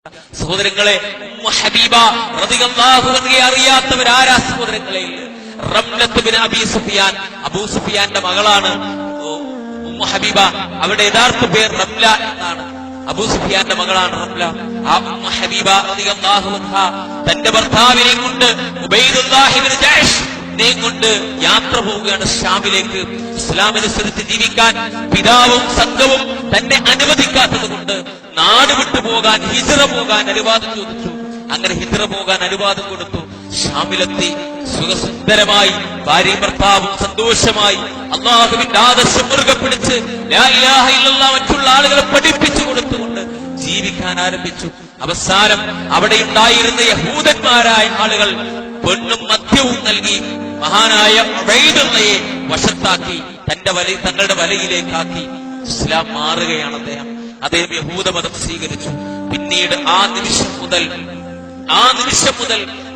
സഹോദരങ്ങളെ, ഉമ്മു ഹബീബ റളിയല്ലാഹു അൻഹയെ അറിയാത്തവരാരാ സഹോദരങ്ങളെ? റംലത്ത് ബിൻ അബീ സുഫിയാൻ, അബൂ സുഫിയാന്റെ മകളാണ് ഉമ്മു ഹബീബ. അവരുടെ യഥാർത്ഥ പേര് റംല എന്നാണ്. അബൂ സുഫിയാന്റെ മകളാണ് റംല. ആ ഉമ്മു ഹബീബ റളിയല്ലാഹു അൻഹ തന്റെ ഭർത്താവിനെ കൊണ്ട് ഉബൈദുല്ലാഹി ഇബ്നു ജഅ്ഷ് കൊണ്ട് യാത്ര പോവുകയാണ് ഷാമിലേക്ക്. ഇസ്ലാമനുസരിച്ച് ജീവിക്കാൻ പിതാവും സംഘവും തന്നെ അനുവദിക്കാത്തത് കൊണ്ട് നാട് വിട്ടു പോകാൻ, ഹിജ്റ പോകാൻ അനുവാദം ചോദിച്ചു. അങ്ങനെ ഹിജ്റ പോകാൻ അനുവാദം കൊടുത്തു. ഷാമിലെത്തി സുഖസുന്ദരമായി ഭാര്യയും ഭർത്താവും സന്തോഷമായി അല്ലാഹുവിന്റെ ആദർശം മുറുകെ പിടിച്ച് ലാ ഇലാഹ ഇല്ലല്ലാഹ് മറ്റുള്ള ആളുകളെ പഠിപ്പിച്ചു കൊടുത്തുകൊണ്ട് ജീവിക്കാൻ ആരംഭിച്ചു. അവസാനം അവിടെ ഉണ്ടായിരുന്ന യഹൂദന്മാരായ ആളുകൾ പെണ്ണും മദ്യവും നൽകി മഹാനായ ഉബൈദുള്ളയെ വശത്താക്കി തങ്ങളുടെ വലയിലേക്കാക്കി. ഇസ്ലാം മാറുകയാണ്. അദ്ദേഹം യഹൂദമതം സ്വീകരിച്ചു. പിന്നീട് ആ നിമിഷം മുതൽ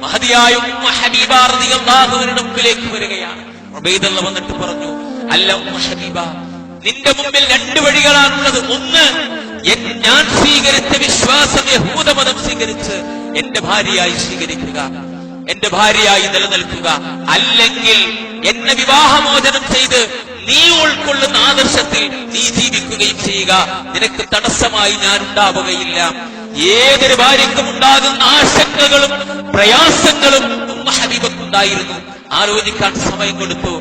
മഹദിയായ ഉമ്മു ഹബീബ റളിയല്ലാഹു അൻഹയുടെ മുമ്പിലേക്ക് വരികയാണ്. ഉബൈദുള്ള വന്നിട്ട് പറഞ്ഞു, അല്ല ഉമ്മു ഹബീബ, നിന്റെ മുമ്പിൽ രണ്ട് വഴികളാണുള്ളത്. ഒന്ന്, ഞാൻ സ്വീകരിച്ച വിശ്വാസം യഹൂദമതം സ്വീകരിച്ച് എന്റെ ഭാര്യയായി സ്വീകരിക്കുക, എന്റെ ഭാര്യയായി നിലനിൽക്കുക. അല്ലെങ്കിൽ എന്നെ വിവാഹമോചനം ചെയ്ത് നീ ഉൾക്കൊള്ളുന്ന ആദർശത്തിൽ നീ ജീവിക്കുകയും ചെയ്യുക. നിനക്ക് തടസ്സമായി ഞാൻ ഉണ്ടാവുകയില്ല. ഏതൊരു ഭാര്യയ്ക്കും ഉണ്ടാകുന്ന ആശങ്കകളും പ്രയാസങ്ങളും ഉമ്മു ഹബീബക്കുണ്ടായിരുന്നു. ആലോചിക്കാൻ സമയം കൊടുത്തു.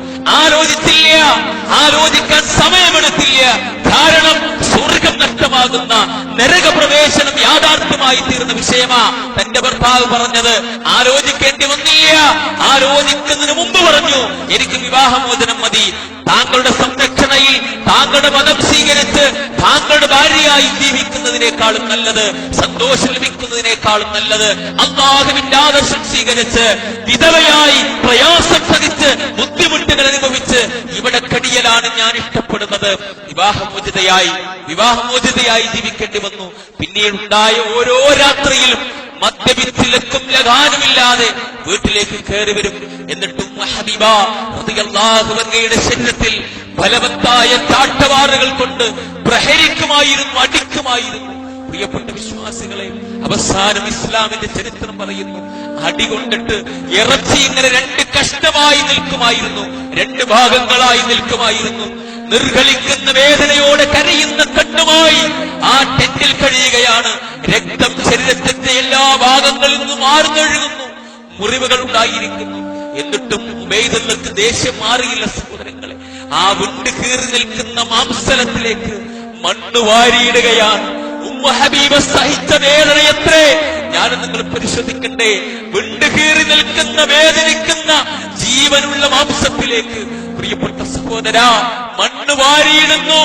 ആലോചിക്കാൻ സമയമെടുത്തില്ല. കാരണം സ്വർഗം നഷ്ടമാകുന്ന നരകപ്രവേശനം യാഥാർത്ഥ്യമായി തീർന്ന വിഷയമാ തന്റെ ഭർത്താവ് പറഞ്ഞത്. ആലോചിക്കേണ്ടി വന്നില്ല. ആലോചിക്കുന്നതിന് മുമ്പ് പറഞ്ഞു, എനിക്ക് വിവാഹമോചനം മതി. താങ്കളുടെ സംരക്ഷണയിൽ താങ്കളുടെ മതം സ്വീകരിച്ച് താങ്കളുടെ ഭാര്യയായി ജീവിക്കുന്നതിനേക്കാളും നല്ലത്, സന്തോഷം ലഭിക്കുന്നതിനേക്കാളും നല്ലത് അല്ലാഹുവിന്റെ ആദർശം സ്വീകരിച്ച് വിധവയായി പ്രയാസം സഹിച്ച് ബുദ്ധിമുട്ടുകൾ അനുഭവിച്ച് ഇവിടെ കഴിയലാണ് ഞാൻ ഇഷ്ടപ്പെടുന്നത്. വിവാഹമോചിതയായി ജീവിക്കേണ്ടി വന്നു. പിന്നീട് ഉണ്ടായ ഓരോ രാത്രിയിലും മദ്യപിച്ചിലക്കും ലഗാനുമില്ലാതെ വീട്ടിലേക്ക് കയറി വരും. എന്നിട്ടും ഹബീബ റളിയല്ലാഹു അൻഹയുടെ ശരീരത്തിൽ ബലവത്തായ ചാട്ടവാറുകൾ കൊണ്ട് പ്രഹരിക്കുമായിരുന്നു, അടിക്കുമായിരുന്നു. പ്രിയപ്പെട്ട വിശ്വാസികളെ, അവസാനം ഇസ്ലാമിന്റെ ചരിത്രം പറയുന്നു, അടികൊണ്ടിട്ട് ഇറച്ചി ഇങ്ങനെ രണ്ട് കഷ്ണമായി നിൽക്കുമായിരുന്നു, രണ്ട് ഭാഗങ്ങളായി നിൽക്കുമായിരുന്നു. നിർഗളിക്കുന്ന വേദനയോടെ കരയുന്ന കണ്ണുമായി ആ ടെന്റിൽ കഴിയുകയാണ്. രക്തം ശരീരത്തിന്റെ എല്ലാ ഭാഗങ്ങളിൽ നിന്നും ആർന്നൊഴുകുന്നു, മുറിവുകൾ ഉണ്ടായിരിക്കുന്നു. എന്നിട്ടും ഉബൈദുള്ളക്ക് ദേഷ്യം മാറിയില്ല സഹോദരങ്ങളെ. ആ വിണ്ട് കീറി നിൽക്കുന്ന മാംസലത്തിലേക്ക് മണ്ണ് വാരിയിടുകയാണ്. ഉമ്മു ഹബീബ സഹിച്ച വേദന എത്രേ ഞാൻ നിങ്ങൾ പരിശോധിക്കണ്ടേ. വിണ്ട് കീറി നിൽക്കുന്ന വേദനിക്കുന്ന ജീവനുള്ള മാംസത്തിലേക്ക് പ്രിയപ്പെട്ട സഹോദരാ മണ്ണ് വാരിയിടുന്നു.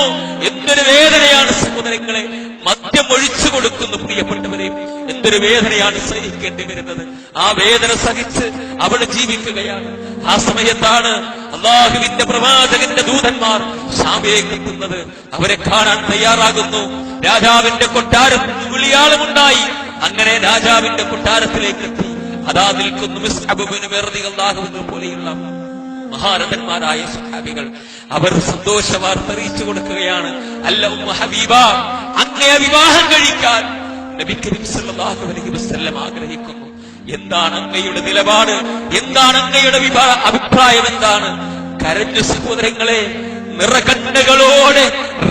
എന്തൊരു വേദനയാണ് സഹോദരങ്ങളെ. മദ്യം ഒഴിച്ചു കൊടുക്കുന്നു. പ്രിയപ്പെട്ടവരെ, എന്തൊരു വേദനയാണ് സഹിക്കേണ്ടി വരുന്നത്. ആ വേദന സഹിച്ച് അവിടെ ജീവിക്കുകയാണ്. ആ സമയത്താണ് അല്ലാഹുവിന്റെ പ്രവാചകന്റെ ദൂതന്മാർ ഷാമിലേക്ക് എത്തുന്നത്. അവരെ കാണാൻ തയ്യാറാകുന്നു. രാജാവിന്റെ കൊട്ടാരത്തിൽ വിളിയാളമുണ്ടായി. അങ്ങനെ രാജാവിന്റെ കൊട്ടാരത്തിലേക്ക് എത്തി. അതാ നിൽക്കുന്നു മുസ്അബ് ബിൻ ഉമൈർ റളിയല്ലാഹു അൻഹു പോലെയുള്ള മഹാരഥന്മാരായ സ്വഹാബികൾ. അവർ സന്തോഷ വാർത്ത അറിയിച്ചു കൊടുക്കുകയാണ്, അല്ല ഉമ്മു ഹബീബ, അങ്ങയെ വിവാഹം കഴിക്കാൻ നബി കരീം സല്ലല്ലാഹു അലൈഹി വസല്ലം ആഗ്രഹിക്കുന്നു. എന്താണ് അങ്ങയുടെ നിലപാട്? എന്താണ് അങ്ങയുടെ അഭിപ്രായം? എന്താണ്? കരഞ്ഞ സഹോദരങ്ങളെ നിറകണ്ണുകളോടെ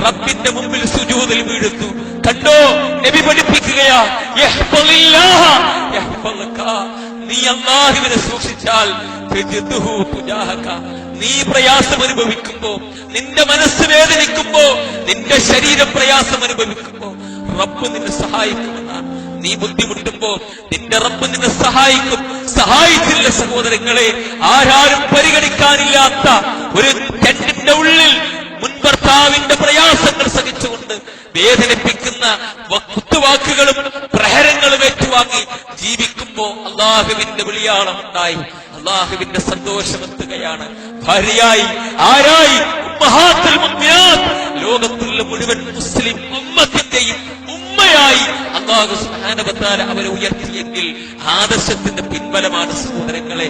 റബ്ബിന്റെ മുമ്പിൽ സുജൂദിൽ വീഴുന്നു. കണ്ടോ, നബി പഠിപ്പിക്കുകയാ, നീ അല്ലാഹുവിനെ സൂക്ഷിച്ചാൽ നീ പ്രയാസം അനുഭവിക്കുമ്പോ, നിന്റെ മനസ്സ് വേദനിക്കുമ്പോ, നിന്റെ ശരീരം പ്രയാസം അനുഭവിക്കുമ്പോ റബ്ബ് നിന്നെ സഹായിക്കുമെന്നാണ്. നീ ബുദ്ധിമുട്ടുമ്പോ നിന്റെ റബ്ബ് നിന്നെ സഹായിക്കും. സഹായിച്ചില്ല സഹോദരങ്ങളെ. ആരാരും പരിഗണിക്കാനില്ലാത്ത ഒരു ടെന്റിന്റെ ഉള്ളിൽ മുൻഭർത്താവിന്റെ പ്രയാസങ്ങൾ സഹിച്ചുകൊണ്ട് വേദനിപ്പിക്കുന്ന കുത്തുവാക്കുകളും പ്രഹരങ്ങളും ഏറ്റുവാങ്ങി ജീവിക്കുമ്പോ അല്ലാഹുവിന്റെ വിളിയാളം ഉണ്ടായി. അല്ലാഹുവിന്റെ സന്തോഷമെത്തുകയാണ്. ഭാര്യയായി ആരായി? ഉമ്മഹാത്തുൽ മുഅ്മിനാത്ത്, ലോകത്തുള്ള മുഴുവൻ മുസ്ലിം ഉമ്മത്തിന്റെയും ഉമ്മയായി അല്ലാഹു സുബ്ഹാനഹു വ തആല അവരെ ഉയർത്തിയെങ്കിൽ ആദർശത്തിന്റെ പിൻബലമാണ് സഹോദരങ്ങളെ.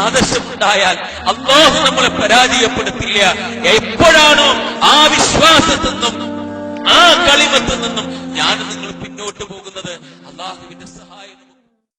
ആദർശമുണ്ടായാൽ അല്ലാഹു നമ്മളെ പരാജയപ്പെടുത്തില്ല. എപ്പോഴാണോ ആ വിശ്വാസത്തിൽ നിന്നും ആ കളിമത്തിൽ നിന്നും ഞാൻ നിങ്ങൾ പിന്നോട്ട് മുന്നോട്ട് പോകുന്നത്. അള്ളാഹുവിന്റെ സഹായം